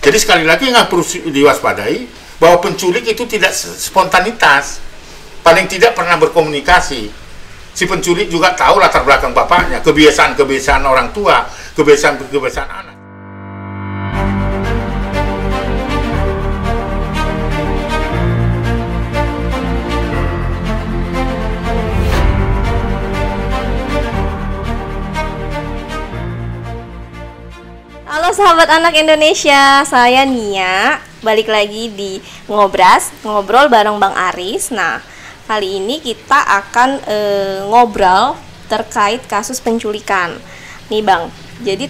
Jadi sekali lagi yang perlu diwaspadai bahwa penculik itu tidak spontanitas, paling tidak pernah berkomunikasi. Si penculik juga tahu latar belakang bapaknya, kebiasaan-kebiasaan orang tua, kebiasaan-kebiasaan anak. Halo sahabat anak Indonesia, saya Nia, balik lagi di Ngobras, ngobrol bareng Bang Aris. Nah, kali ini kita akan ngobrol terkait kasus penculikan. Nih Bang, jadi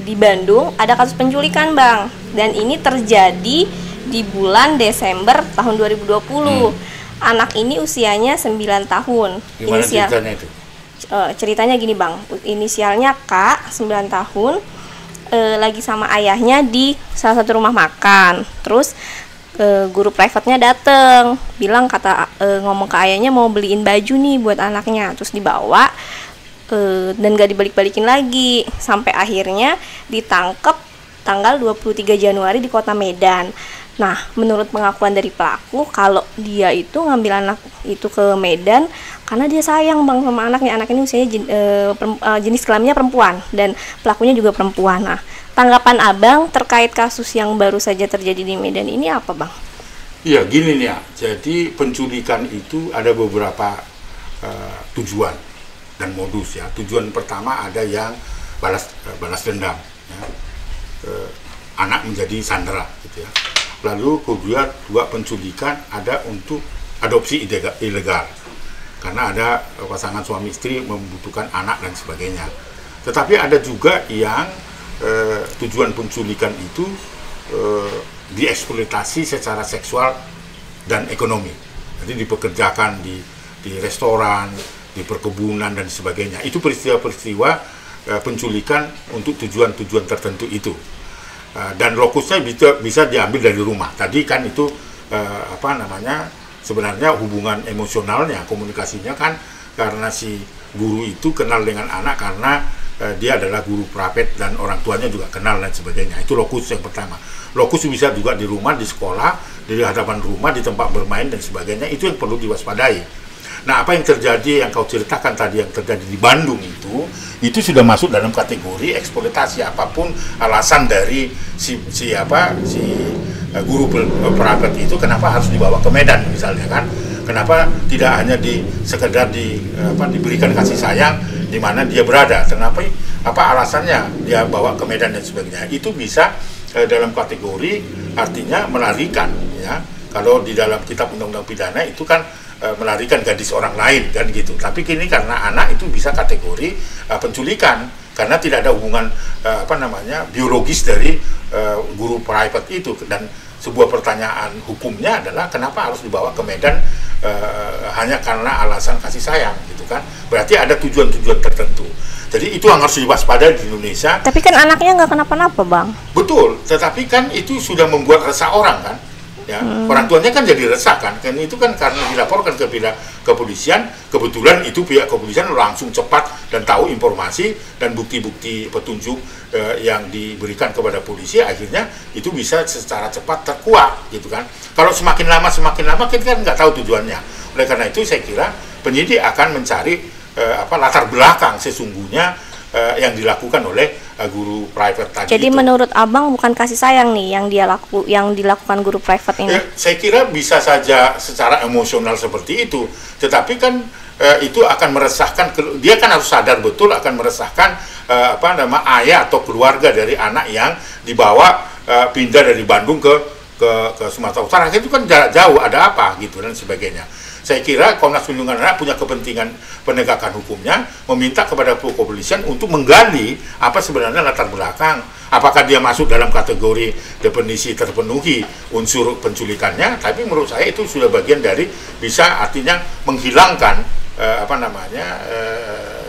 di Bandung ada kasus penculikan Bang, dan ini terjadi di bulan Desember tahun 2020. Anak ini usianya 9 tahun. Gimana ceritanya itu? Ceritanya gini Bang, inisialnya K, 9 tahun. Lagi sama ayahnya di salah satu rumah makan. Terus guru private-nya dateng, bilang ngomong ke ayahnya mau beliin baju nih buat anaknya. Terus dibawa dan gak dibalik-balikin lagi sampai akhirnya ditangkap tanggal 23 Januari di kota Medan. Nah, menurut pengakuan dari pelaku, kalau dia itu ngambil anak itu ke Medan karena dia sayang Bang sama anaknya. Anak ini usianya jenis kelaminnya perempuan dan pelakunya juga perempuan. Nah, tanggapan Abang terkait kasus yang baru saja terjadi di Medan ini apa Bang? Iya, gini nih ya. Jadi penculikan itu ada beberapa tujuan dan modus ya. Tujuan pertama ada yang balas dendam, ya. Anak menjadi sandera, gitu ya. Lalu kedua penculikan ada untuk adopsi ilegal karena ada pasangan suami istri membutuhkan anak dan sebagainya. Tetapi ada juga yang tujuan penculikan itu dieksploitasi secara seksual dan ekonomi. Jadi dipekerjakan di restoran, di perkebunan dan sebagainya. Itu peristiwa-peristiwa penculikan untuk tujuan-tujuan tertentu itu. Dan lokusnya bisa diambil dari rumah. Tadi kan itu sebenarnya hubungan emosionalnya, komunikasinya kan karena si guru itu kenal dengan anak karena dia adalah guru private dan orang tuanya juga kenal dan sebagainya. Itu lokus yang pertama. Lokus bisa juga di rumah, di sekolah, di hadapan rumah, di tempat bermain dan sebagainya. Itu yang perlu diwaspadai. Nah, apa yang terjadi yang kau ceritakan tadi yang terjadi di Bandung itu sudah masuk dalam kategori eksploitasi. Apapun alasan dari si guru private itu kenapa harus dibawa ke Medan misalnya kan? Kenapa tidak hanya sekedar diberikan kasih sayang di mana dia berada? Kenapa alasannya dia bawa ke Medan dan sebagainya? Itu bisa dalam kategori artinya melarikan ya. Kalau di dalam kitab undang-undang pidana itu kan melarikan gadis orang lain kan gitu. Tapi kini karena anak itu bisa kategori penculikan karena tidak ada hubungan biologis dari guru private itu. Dan sebuah pertanyaan hukumnya adalah kenapa harus dibawa ke Medan hanya karena alasan kasih sayang gitu kan. Berarti ada tujuan-tujuan tertentu. Jadi itu yang harus diwaspadai di Indonesia. Tapi kan anaknya nggak kenapa-napa Bang. Betul, tetapi kan itu sudah membuat resah orang kan. Ya, orang tuanya kan jadi resah kan itu kan karena dilaporkan ke pihak kepolisian. Kebetulan itu pihak kepolisian langsung cepat dan tahu informasi dan bukti-bukti petunjuk yang diberikan kepada polisi, akhirnya itu bisa secara cepat terkuak gitu kan. Kalau semakin lama kita kan nggak tahu tujuannya. Oleh karena itu saya kira penyidik akan mencari latar belakang sesungguhnya yang dilakukan oleh guru private tadi. Jadi itu, menurut Abang bukan kasih sayang nih yang dilakukan guru private ini? Saya kira bisa saja secara emosional seperti itu, tetapi kan itu akan meresahkan. Dia kan harus sadar betul akan meresahkan ayah atau keluarga dari anak yang dibawa pindah dari Bandung ke Sumatera Utara. Itu kan jarak jauh, ada apa gitu dan sebagainya. Saya kira Komnas Perlindungan Anak punya kepentingan penegakan hukumnya meminta kepada kepolisian untuk menggali apa sebenarnya latar belakang. Apakah dia masuk dalam kategori definisi terpenuhi unsur penculikannya? Tapi menurut saya itu sudah bagian dari bisa artinya menghilangkan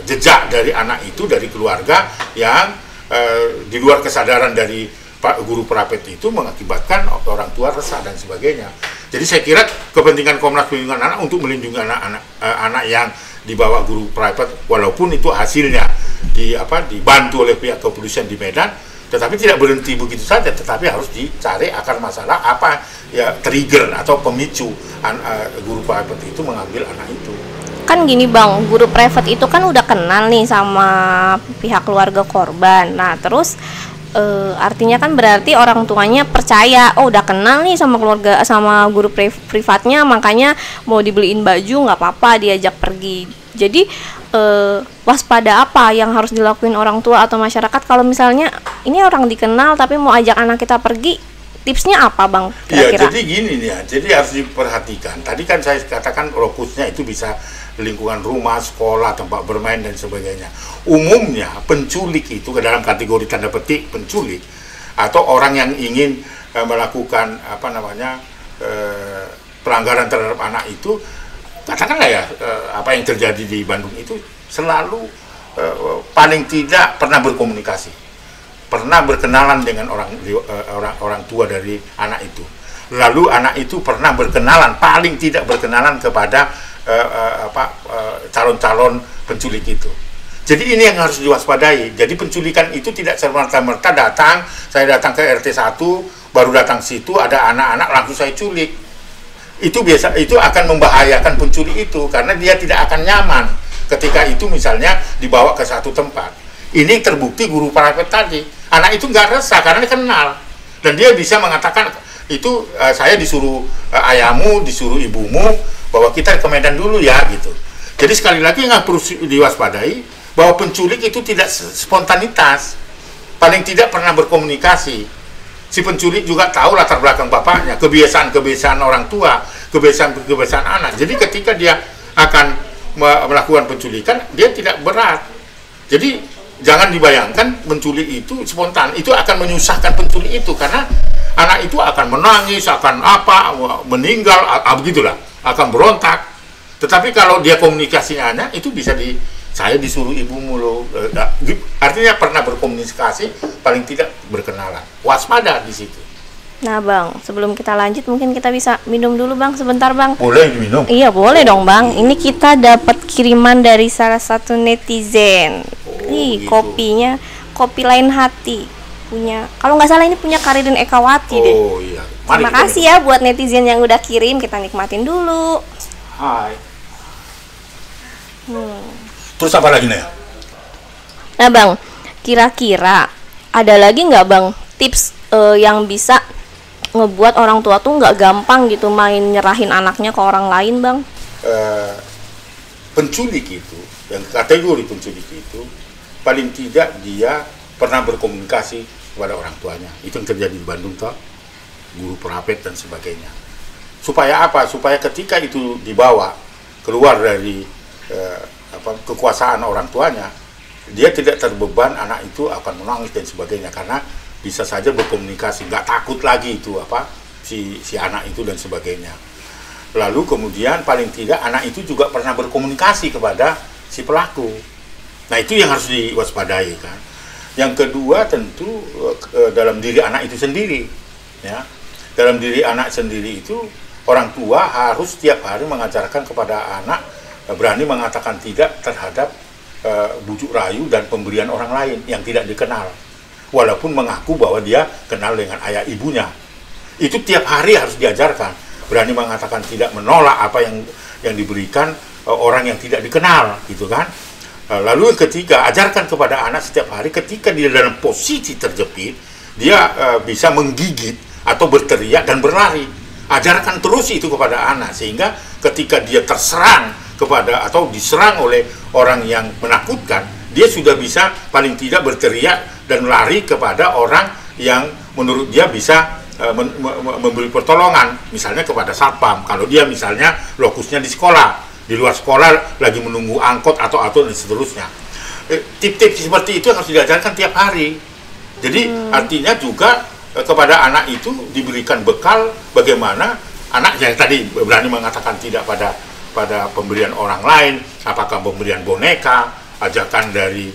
jejak dari anak itu dari keluarga yang di luar kesadaran dari Pak guru private itu mengakibatkan orang tua resah dan sebagainya. Jadi saya kira kepentingan Komnas Perlindungan Anak untuk melindungi anak yang dibawa guru private, walaupun itu hasilnya dibantu oleh pihak kepolisian di Medan, Tetapi tidak berhenti begitu saja, tetapi harus dicari akar masalah apa ya trigger atau pemicu guru private itu mengambil anak itu. Kan gini Bang, guru private itu kan udah kenal nih sama pihak keluarga korban. Nah terus artinya kan berarti orang tuanya percaya, oh udah kenal nih sama keluarga, sama guru privatnya, makanya mau dibeliin baju nggak apa-apa, diajak pergi. Jadi waspada apa yang harus dilakuin orang tua atau masyarakat kalau misalnya ini orang dikenal tapi mau ajak anak kita pergi, tipsnya apa Bang kira-kira? Ya jadi gini nih ya, jadi harus diperhatikan. Tadi kan saya katakan lokusnya itu bisa lingkungan rumah, sekolah, tempat bermain dan sebagainya. Umumnya penculik itu ke dalam kategori tanda petik penculik atau orang yang ingin melakukan pelanggaran terhadap anak itu, katakanlah ya apa yang terjadi di Bandung itu selalu paling tidak pernah berkomunikasi, pernah berkenalan dengan orang tua dari anak itu. Lalu anak itu pernah berkenalan, paling tidak berkenalan kepada calon-calon penculik itu. Jadi ini yang harus diwaspadai. Jadi penculikan itu tidak serta-merta datang, saya datang ke RT 1, baru datang situ ada anak-anak langsung saya culik. Itu akan membahayakan penculik itu karena dia tidak akan nyaman ketika itu misalnya dibawa ke satu tempat. Ini terbukti guru private tadi, anak itu nggak resah karena dia kenal dan dia bisa mengatakan itu saya disuruh ayahmu, disuruh ibumu bahwa kita ke Medan dulu ya gitu. Jadi sekali lagi nggak perlu diwaspadai bahwa penculik itu tidak spontanitas, paling tidak pernah berkomunikasi. Si penculik juga tahu latar belakang bapaknya, kebiasaan-kebiasaan orang tua, kebiasaan-kebiasaan anak. Jadi ketika dia akan melakukan penculikan, dia tidak berat. Jadi jangan dibayangkan penculik itu spontan, itu akan menyusahkan penculik itu karena anak itu akan menangis, akan meninggal, begitulah, akan berontak. Tetapi kalau dia komunikasinya itu bisa saya disuruh ibumu loh, artinya pernah berkomunikasi, paling tidak berkenalan, waspada di situ. Nah Bang, sebelum kita lanjut mungkin kita bisa minum dulu Bang, sebentar Bang. Boleh minum? Iya boleh dong Bang, ini kita dapat kiriman dari salah satu netizen. Gitu. Kopinya, kopi lain hati, punya, kalau nggak salah ini punya Karidin Ekawati deh. Oh iya. Terima kasih ya buat netizen yang udah kirim, kita nikmatin dulu. Hai. Terus apa lagi nih? Nah Bang, kira-kira ada lagi nggak Bang tips yang bisa ngebuat orang tua tuh nggak gampang gitu main nyerahin anaknya ke orang lain Bang? Penculik itu, yang kategori penculik itu paling tidak dia pernah berkomunikasi kepada orang tuanya. Itu yang terjadi di Bandung toh, guru private dan sebagainya. Supaya apa? Supaya ketika itu dibawa keluar dari kekuasaan orang tuanya, dia tidak terbeban, anak itu akan menangis dan sebagainya karena bisa saja berkomunikasi, nggak takut lagi itu si anak itu dan sebagainya. Lalu kemudian paling tidak anak itu juga pernah berkomunikasi kepada si pelaku. Nah itu yang harus diwaspadai kan. Yang kedua tentu dalam diri anak itu sendiri, ya. Dalam diri anak sendiri itu orang tua harus setiap hari mengajarkan kepada anak berani mengatakan tidak terhadap bujuk rayu dan pemberian orang lain yang tidak dikenal, walaupun mengaku bahwa dia kenal dengan ayah ibunya. Itu tiap hari harus diajarkan, berani mengatakan tidak, menolak apa yang diberikan orang yang tidak dikenal, gitu kan. Lalu ketiga, ajarkan kepada anak setiap hari ketika dia dalam posisi terjepit, dia bisa menggigit atau berteriak dan berlari. Ajarkan terus itu kepada anak sehingga ketika dia terserang kepada atau diserang oleh orang yang menakutkan, dia sudah bisa paling tidak berteriak dan lari kepada orang yang menurut dia bisa memberi pertolongan, misalnya kepada satpam kalau dia misalnya lokusnya di sekolah, di luar sekolah lagi menunggu angkot atau dan seterusnya. Tip-tip seperti itu harus diajarkan tiap hari. Jadi artinya juga kepada anak itu diberikan bekal bagaimana anak yang tadi berani mengatakan tidak pada pemberian orang lain, apakah pemberian boneka, ajakan dari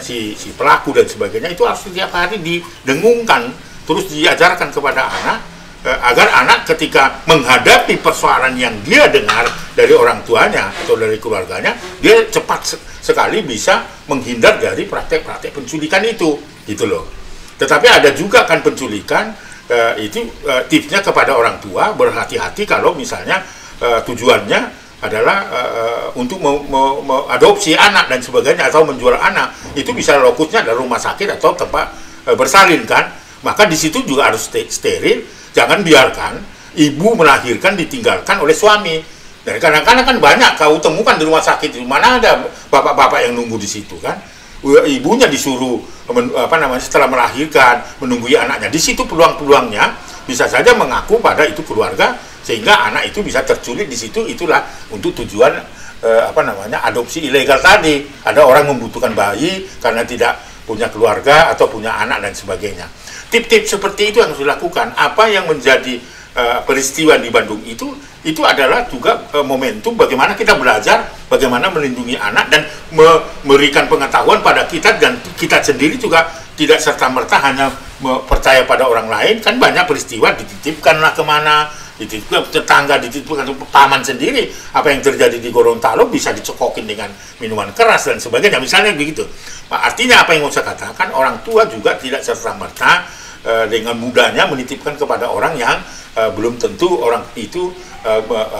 si pelaku dan sebagainya, itu harus setiap hari didengungkan, terus diajarkan kepada anak agar anak ketika menghadapi persoalan yang dia dengar dari orang tuanya atau dari keluarganya, dia cepat sekali bisa menghindar dari praktek-praktek penculikan itu. gitu loh. Tetapi ada juga kan penculikan, itu tipsnya kepada orang tua berhati-hati kalau misalnya tujuannya adalah untuk adopsi anak dan sebagainya atau menjual anak. Itu bisa lokusnya dari rumah sakit atau tempat bersalin kan. Maka di situ juga harus steril. Jangan biarkan ibu melahirkan ditinggalkan oleh suami. Dan kadang-kadang kan banyak kau temukan di rumah sakit, di mana ada bapak-bapak yang nunggu di situ kan. Ibunya disuruh setelah melahirkan menunggui anaknya. Di situ peluang-peluangnya bisa saja mengaku pada itu keluarga sehingga anak itu bisa terculik di situ. Itulah untuk tujuan adopsi ilegal tadi. Ada orang membutuhkan bayi karena tidak punya keluarga atau punya anak dan sebagainya. Tip-tip seperti itu yang harus dilakukan. Apa yang menjadi peristiwa di Bandung itu adalah juga momentum bagaimana kita belajar bagaimana melindungi anak dan memberikan pengetahuan pada kita, dan kita sendiri juga tidak serta-merta hanya percaya pada orang lain. Kan banyak peristiwa dititipkanlah kemana, dititipkan tetangga, dititipkan ke paman sendiri. Apa yang terjadi di Gorontalo bisa dicekokin dengan minuman keras dan sebagainya, misalnya begitu. Artinya apa yang mau saya katakan, orang tua juga tidak serta-merta dengan mudahnya menitipkan kepada orang yang belum tentu orang itu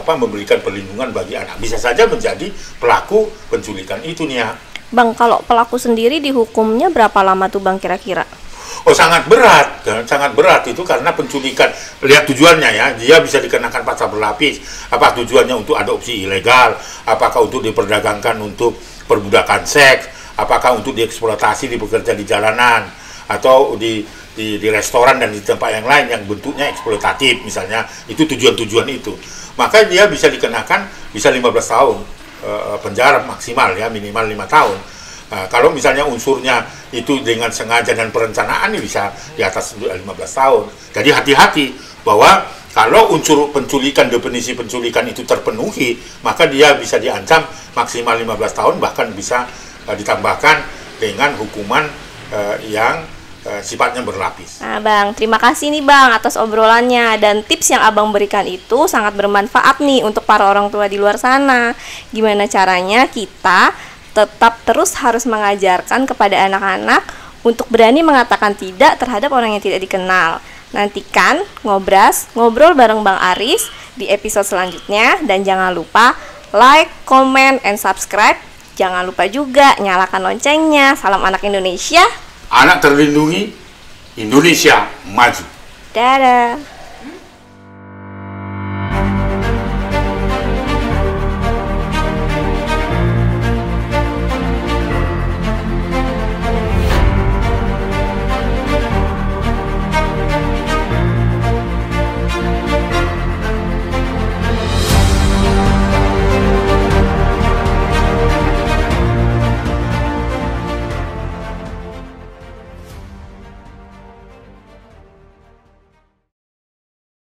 memberikan perlindungan bagi anak. Bisa saja menjadi pelaku penculikan itu nih ya. Bang, kalau pelaku sendiri dihukumnya berapa lama tuh Bang kira-kira? Oh, sangat berat itu karena penculikan. Lihat tujuannya ya, dia bisa dikenakan pasal berlapis. Apa tujuannya? Untuk adopsi ilegal, apakah untuk diperdagangkan untuk perbudakan seks, apakah untuk dieksploitasi, bekerja di jalanan, atau di restoran dan di tempat yang lain yang bentuknya eksploitatif misalnya. Itu tujuan-tujuan itu. Maka dia bisa dikenakan bisa 15 tahun penjara maksimal ya, minimal 5 tahun. Kalau misalnya unsurnya itu dengan sengaja dan perencanaan, ini bisa di atas 15 tahun. Jadi hati-hati bahwa kalau unsur penculikan, definisi penculikan itu terpenuhi, maka dia bisa diancam maksimal 15 tahun, bahkan bisa ditambahkan dengan hukuman yang sifatnya berlapis. Nah Bang, terima kasih nih Bang atas obrolannya, dan tips yang Abang berikan itu sangat bermanfaat nih untuk para orang tua di luar sana. Gimana caranya kita tetap terus harus mengajarkan kepada anak-anak untuk berani mengatakan tidak terhadap orang yang tidak dikenal. Nantikan ngobrol bareng Bang Aris di episode selanjutnya, dan jangan lupa like, comment, and subscribe. Jangan lupa juga nyalakan loncengnya. Salam anak Indonesia. Anak terlindungi, Indonesia maju. Dadah.